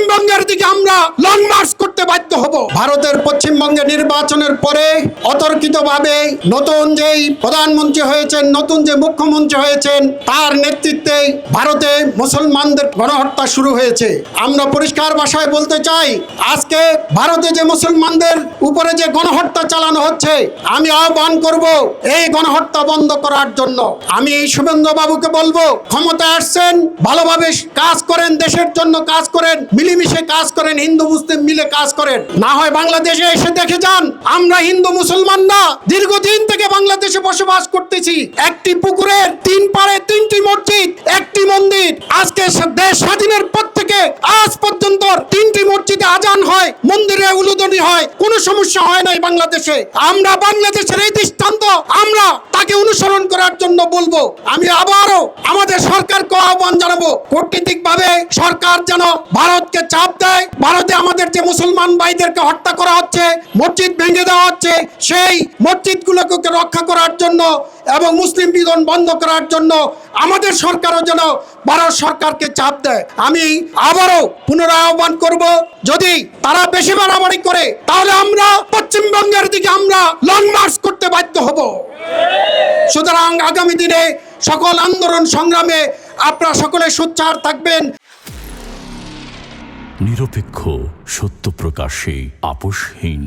পশ্চিমবঙ্গের দিকে আমরা লং মার্চ করতে বাধ্য হব। ভারতের পশ্চিমবঙ্গে নির্বাচনের পরে অতর্কিতভাবে নতুন যেই প্রধানমন্ত্রী হয়েছেন, নতুন যে মুখ্যমন্ত্রী হয়েছেন, তার নেতৃত্বে ভারতে মুসলমানদের গণহত্যা শুরু হয়েছে। আমরা পরিষ্কার ভাষায় বলতে চাই, আজকে ভারতে যে মুসলমানদের উপরে যে গণহত্যা চালানো হচ্ছে, আমি আহ্বান করব এই গণহত্যা বন্ধ করার জন্য। আমি শুভেন্দু বাবুকে বলবো, ক্ষমতায় আসছেন, ভালোভাবে কাজ করেন, দেশের জন্য কাজ করেন, মিলেমিশে কাজ করেন, হিন্দু মুসলিম মিলে কাজ করেন। না হয় বাংলাদেশে এসে দেখে যান, আমরা হিন্দু মুসলমানরা দীর্ঘদিন থেকে বাংলাদেশে বসবাস করতেছি। একটি পুকুরের 3 পাড়ে 3টি মসজিদ, একটি মন্দির। আজকে দেশ স্বাধীনের পর থেকে আজ পর্যন্ত 3টি মসজিদে আজান হয়, মন্দিরে উলুধ্বনি হয়, কোনো সমস্যা হয় নাই বাংলাদেশে। আমরা বাংলাদেশের এই দৃষ্টান্ত আমরা তাকে অনুসরণ করার জন্য বলবো। আমি আবারও আমাদের সরকারকে আহ্বান জানাবো, কূটনীতিকভাবে সরকার যেন ভারতকে চাপ দেয়। ভারতে আমাদের যে মুসলমান ভাইদেরকে হত্যা করা হচ্ছে, মসজিদ ভেঙে দেওয়া হচ্ছে, সেই মসজিদগুলোকে রক্ষা করার জন্য এবং মুসলিম বিধন বন্ধ করার জন্য আমাদের সরকারও যেন ভারত সরকারকে চাপ দেয়। আমি আবারও পুনরায় আহ্বান করব, যদি তারা বেশি বাড়াবাড়ি করে তাহলে আমরা পশ্চিমবঙ্গের দিকে আমরা লং মার্চ করতে বাধ্য হব। সুতরাং আগামী দিনে সকল আন্দোলন সংগ্রামে আপনারা সকলে সোচ্চার থাকবেন। নিরপেক্ষ, সত্য প্রকাশে আপোষহীন।